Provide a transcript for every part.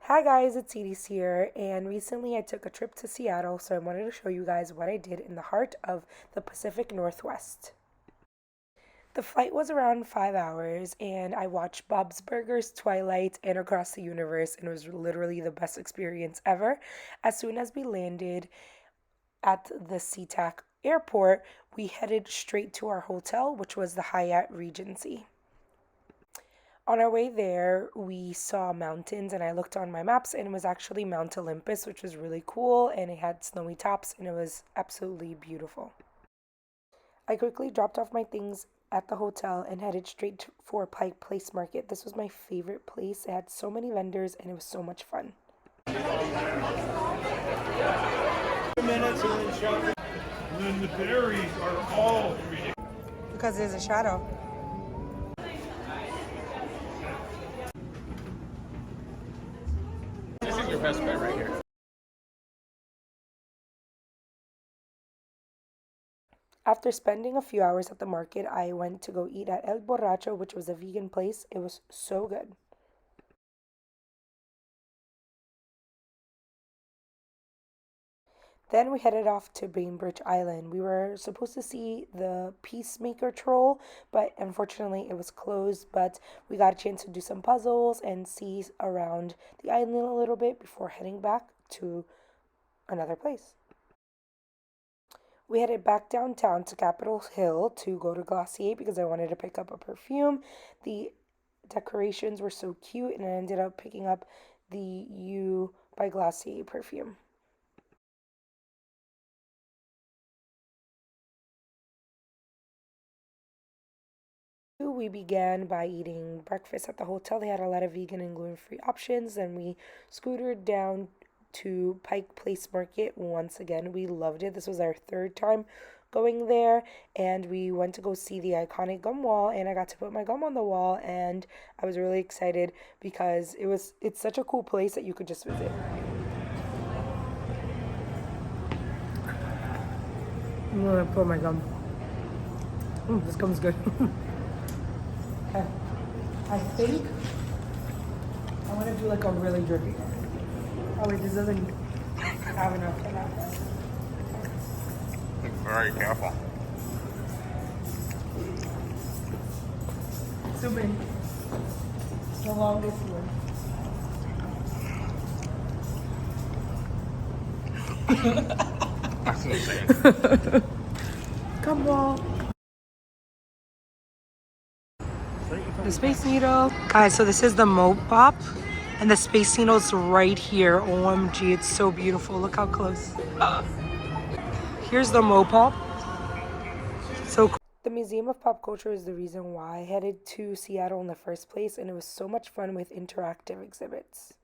Hi guys, it's Edie's here, and recently I took a trip to Seattle, so I wanted to show you guys what I did in the heart of the Pacific Northwest. The flight was around 5 hours, and I watched Bob's Burgers, Twilight, and Across the Universe, and it was literally the best experience ever. As soon as we landed at the SeaTac airport, we headed straight to our hotel, which was the Hyatt Regency. On our way there, we saw mountains, and I looked on my maps, and it was actually Mount Olympus, which was really cool, and it had snowy tops, and it was absolutely beautiful. I quickly dropped off my things at the hotel and headed for Pike Place Market. This was my favorite place. It had so many vendors, and it was so much fun. And then the berries are all ridiculous. Because there's a shadow. This is your best bet right here. After spending a few hours at the market, I went to go eat at El Borracho, which was a vegan place. It was so good. Then we headed off to Bainbridge Island. We were supposed to see the Peacemaker Troll, but unfortunately it was closed. But we got a chance to do some puzzles and see around the island a little bit before heading back to another place. We headed back downtown to Capitol Hill to go to Glossier because I wanted to pick up a perfume. The decorations were so cute, and I ended up picking up the You by Glossier perfume. We began by eating breakfast at the hotel. They had a lot of vegan and gluten-free options. Then we scootered down to Pike Place Market once again. We loved it. This was our third time going there, and we went to go see the iconic gum wall, and I got to put my gum on the wall, and I was really excited because it's such a cool place that you could just visit. I'm gonna put my gum. This gum's good. I think I want to do like a really drippy one. Oh wait, this doesn't have enough for that. Very careful. Zoom in. The longest one. That's insane. Come on. The Space Needle. Guys, so this is the mopop, and the Space Needle's right here. OMG, it's so beautiful. Look how close. Here's the mopop. So cool. The Museum of Pop Culture is the reason why I headed to Seattle in the first place, and it was so much fun with interactive exhibits.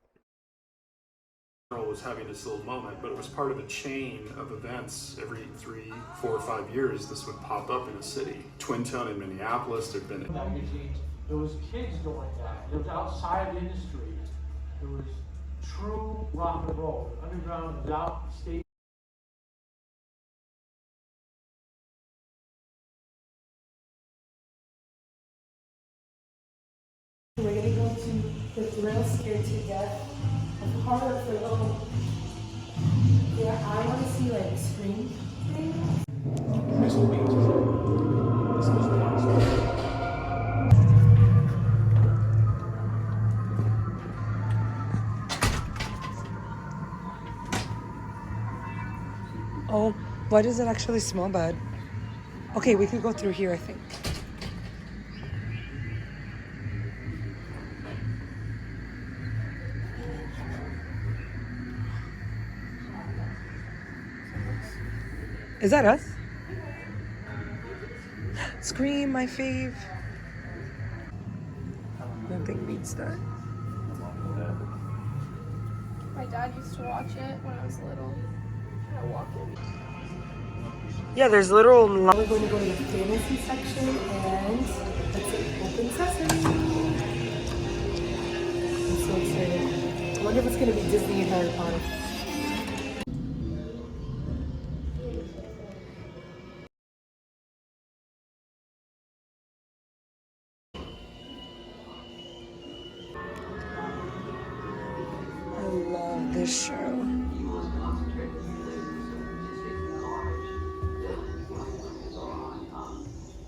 Was having this little moment, but it was part of a chain of events. Every 3, 4, 5 years, this would pop up in a city. Twin Town in Minneapolis, there'd been magazines. There was kids doing that. There was outside industry. There was true rock and roll. Underground, without state. We're gonna go to the Thrill Scared to Death of horror film. Yeah, I want to see like Scream things. this will be this was fun. Oh, why does it actually smell bad? Okay, we could go through here, I think. Is that us? Scream, my fave. Nothing beats that. My dad used to watch it when I was little. I walk in. Yeah, there's literal. We're going to go to the fantasy section and let's see, open sesame. I'm so excited. I wonder if it's going to be Disney and Harry Potter. this show.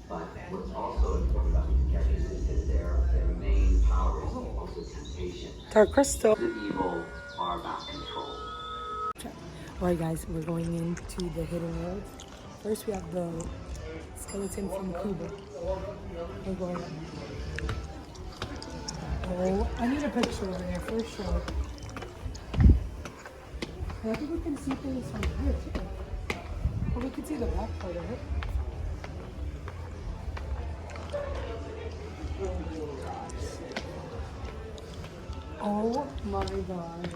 But what's also important about these characters is that their main power is also temptation. Dark Crystal. The evil are about control. Alright guys, we're going into the hidden world. First we have the skeleton from Cuba. We're going up. Oh, I need a picture over there for sure. And I think we can see things from here too. Or we can see the back part of it. Oh my god.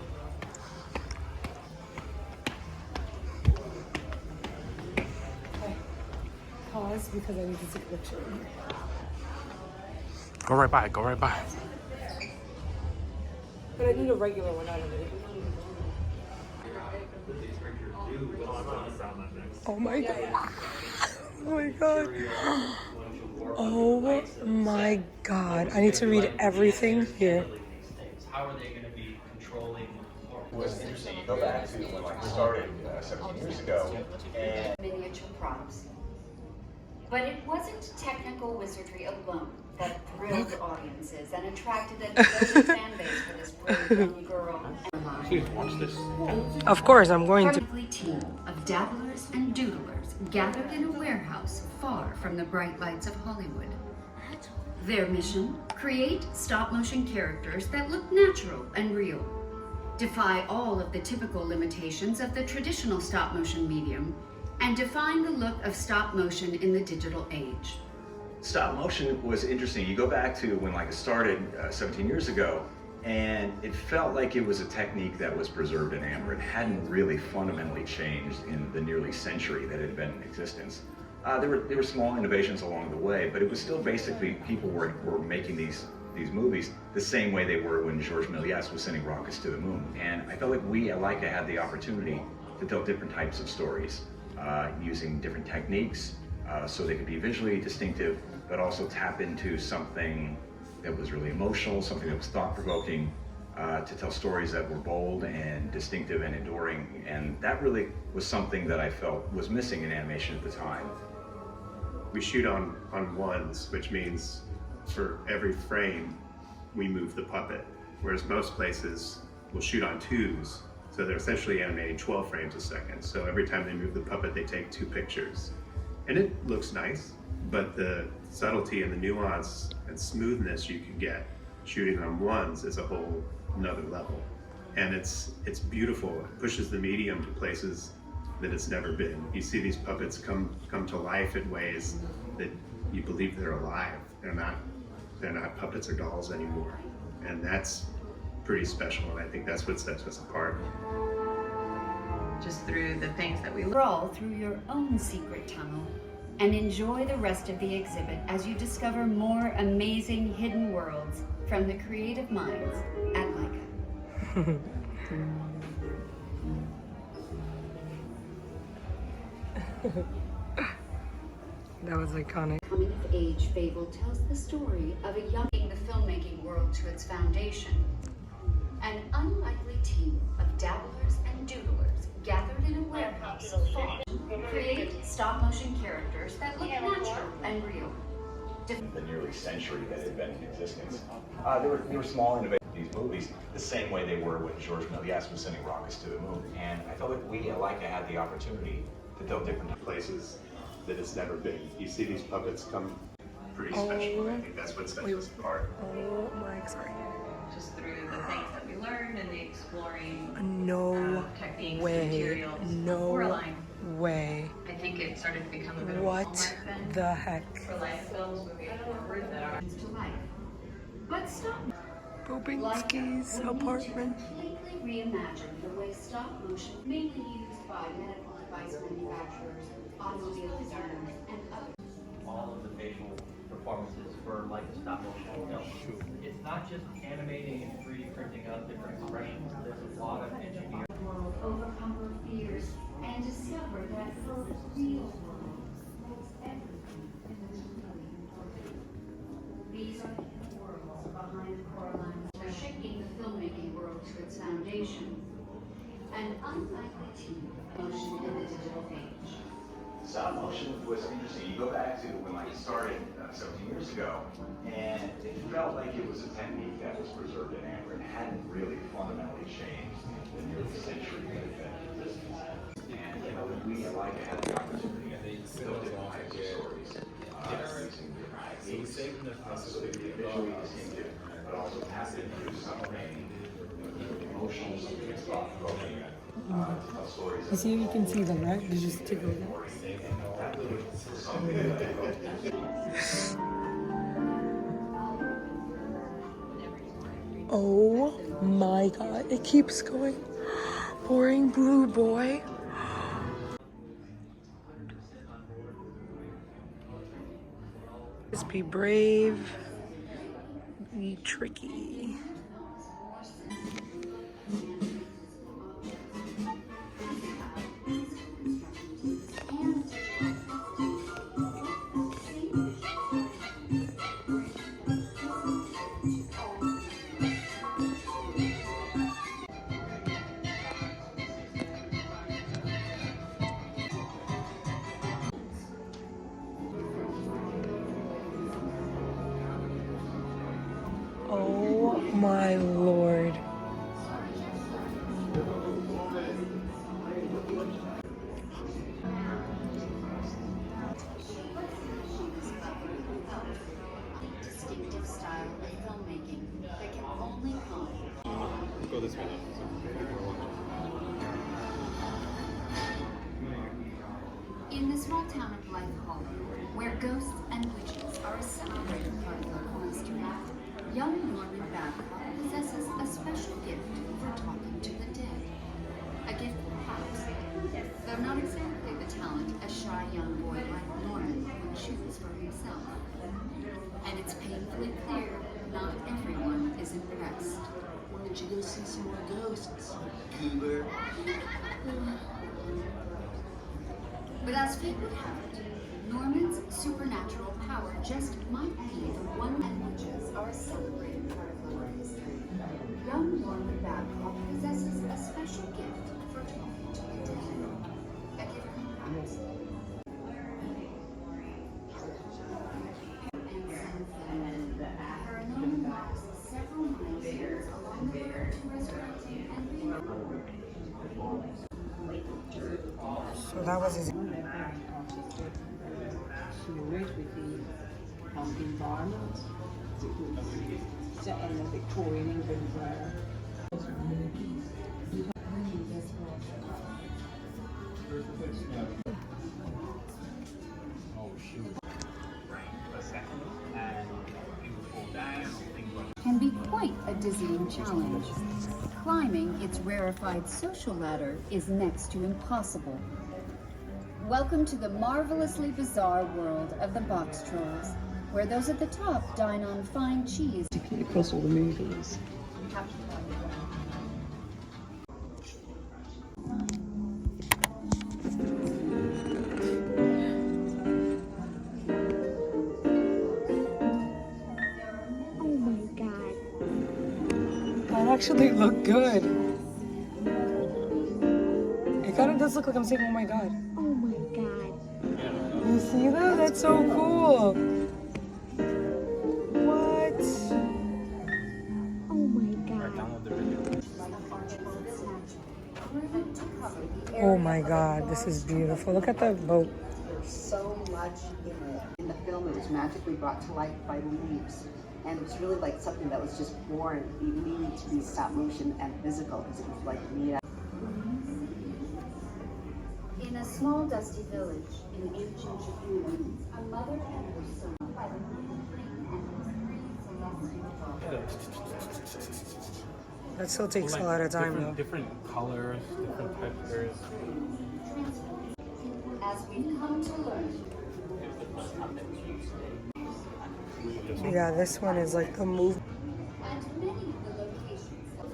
Okay. Pause because I need to take a picture in here. Go right by, go right by. But I need a regular one, not a video. Oh my god. Oh my god. Oh my god. I need to read everything here. How are they going to be controlling? Was interesting. You go back to when I started 17 years ago, and miniature props. But it wasn't technical wizardry alone that thrilled audiences and attracted a devoted fan base for this brave young girl. Watch this. Of course, I'm going to. A team of dabblers and doodlers gathered in a warehouse far from the bright lights of Hollywood. Their mission: create stop-motion characters that look natural and real, defy all of the typical limitations of the traditional stop-motion medium, and define the look of stop-motion in the digital age. stop motion was interesting. You go back to when Leica started 17 years ago, and it felt like it was a technique that was preserved in amber. It hadn't really fundamentally changed in the nearly century that it had been in existence. There were small innovations along the way, but it was still basically people were making these movies the same way they were when Georges Méliès was sending rockets to the moon. And I felt like we at Leica had the opportunity to tell different types of stories using different techniques so they could be visually distinctive, but also tap into something that was really emotional, something that was thought-provoking, to tell stories that were bold and distinctive and enduring. And that really was something that I felt was missing in animation at the time. We shoot on ones, which means for every frame we move the puppet, whereas most places will shoot on twos, so they're essentially animating 12 frames a second. So every time they move the puppet, they take 2 pictures. And it looks nice, but the subtlety and the nuance and smoothness you can get shooting on ones is a whole another level. And it's beautiful. It pushes the medium to places that it's never been. You see these puppets come to life in ways that you believe they're alive. They're not puppets or dolls anymore. And that's pretty special, and I think that's what sets us apart. Just through the things that we crawl through your own secret tunnel and enjoy the rest of the exhibit as you discover more amazing hidden worlds from the creative minds at Leica. That was iconic. Coming of age fable tells the story of a young the filmmaking world to its foundation. An unlikely team of dabblers and doodlers gathered in a warehouse far create stop-motion characters that look natural and real. The nearly century that had been in existence. There were small innovations in these movies the same way they were when Georges Méliès was sending rockets to the moon. And I felt like we at Leica had the opportunity to tell different Places that it's never been. You see these puppets come pretty special, and I think that's what sets us apart. Oh my, sorry. Just through the things that we learned and the exploring No techniques, way. materials, No coraline. way. I think it started to become a bit of a What hallmark then the heck? for life films moving forward that are To life. But stop Bobinski's apartment. completely reimagined the way stop motion, mainly used by medical device manufacturers, automobile designers, and others. All of the facial performances for like a stop motion film. It's not just animating and 3D printing out different expressions. There's a lot of engineering. World overcome her fears and discover that her real world holds everything in this movie. These are the worlds behind the coraline, shaking the filmmaking world to its foundation. An unlikely team of motion in the digital age. Stop motion was interesting. You go back to when it started 17 years ago, and it felt like it was a technique that was preserved in amber and hadn't really fundamentally changed in the nearly century that it had existence. And we at Leica had the opportunity to build different types of stories using different techniques, so they could be visually distinctive, but also tap into something emotional, something that's thought-provoking. You see, you can see them, right? Did you just take a look? Oh my god, it keeps going. Boring blue boy. Just be brave, be tricky. Oh my lord. Distinctive style of filmmaking that can only come. Let's go this way. In the small town of Blythe, Hollywood, where ghosts and witches are a celebrated part of local history, young Norman Babcock possesses a special gift for talking to the dead. A gift perhaps, though not exactly the talent a shy young boy like Norman would choose for himself. And it's painfully clear not everyone is impressed. Why don't you go see some more ghosts, goober? But as fate would have it, Norman's supernatural power just might be the one and witches are a celebrated part of local history. Young Norman Babcock possesses a special gift for talking to the dead. A gift perhaps. And for Norman walks several miles along the road to resurrecting and being. So that was his. With the environment. It was set in the Victorian England where can be quite a dizzying challenge. Climbing its rarefied social ladder is next to impossible. Welcome to the marvelously bizarre world of the box trolls, where those at the top dine on fine cheese. Across all the movies. Oh my god. That actually looked good. It kind of does look like I'm saying, oh my god. Oh my god. You see that? That's so cool. What? Oh my god. Oh my god, this is beautiful. Look at the boat. So much in it. In the film, it was magically brought to life by leaves. And it was really like something that was just born. It needed to be stop motion and physical because it was like made out. In a small dusty village in ancient Japan, a mother and her son by the moon and his three celestial daughters. That still takes a lot of time though. Different colors, different textures. As we've come to learn. Yeah, this one is like a move. And many of the locations of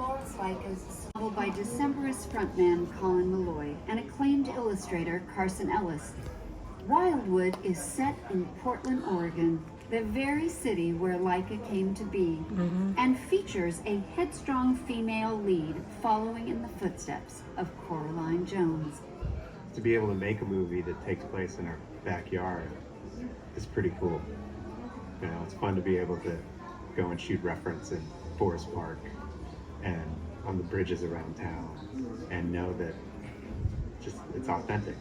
Florence Leica's novel by Decemberist frontman Colin Malloy and acclaimed illustrator Carson Ellis. Wildwood is set in Portland, Oregon, the very city where Leica came to be, and features a headstrong female lead following in the footsteps of Coraline Jones. To be able to make a movie that takes place in our backyard is pretty cool. You know, it's fun to be able to go and shoot reference in Forest Park and on the bridges around town and know that just it's authentic.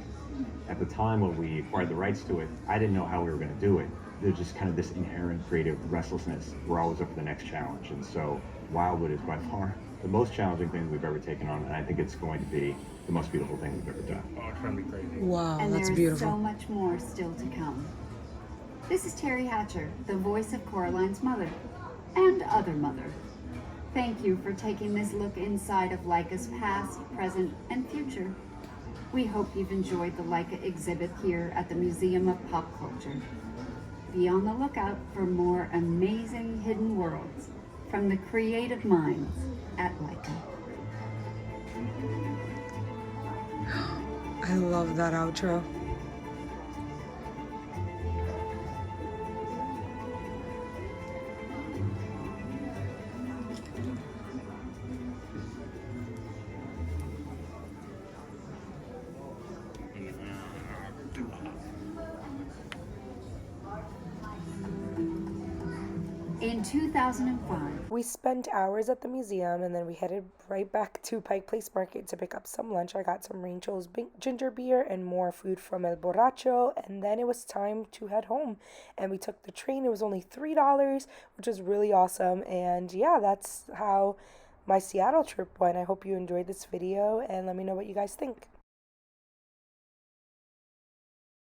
At the time when we acquired the rights to it, I didn't know how we were going to do it. There's just kind of this inherent creative restlessness. We're always up for the next challenge, and so Wildwood is by far the most challenging thing we've ever taken on, and I think it's going to be the most beautiful thing we've ever done. Oh, it's gonna be crazy. Wow, And that's there is beautiful. so much more still to come. This is Terry Hatcher, the voice of Coraline's mother, and other mother. Thank you for taking this look inside of Leica's past, present, and future. We hope you've enjoyed the Leica exhibit here at the Museum of Pop Culture. Be on the lookout for more amazing hidden worlds from the creative minds at Leica. I love that outro. In 2005, We spent hours at the museum and then we headed right back to Pike Place Market to pick up some lunch. I got some Rancho's ginger beer and more food from El Borracho, and then it was time to head home. And we took the train. It was only $3, which was really awesome. And yeah, that's how my Seattle trip went. I hope you enjoyed this video and let me know what you guys think.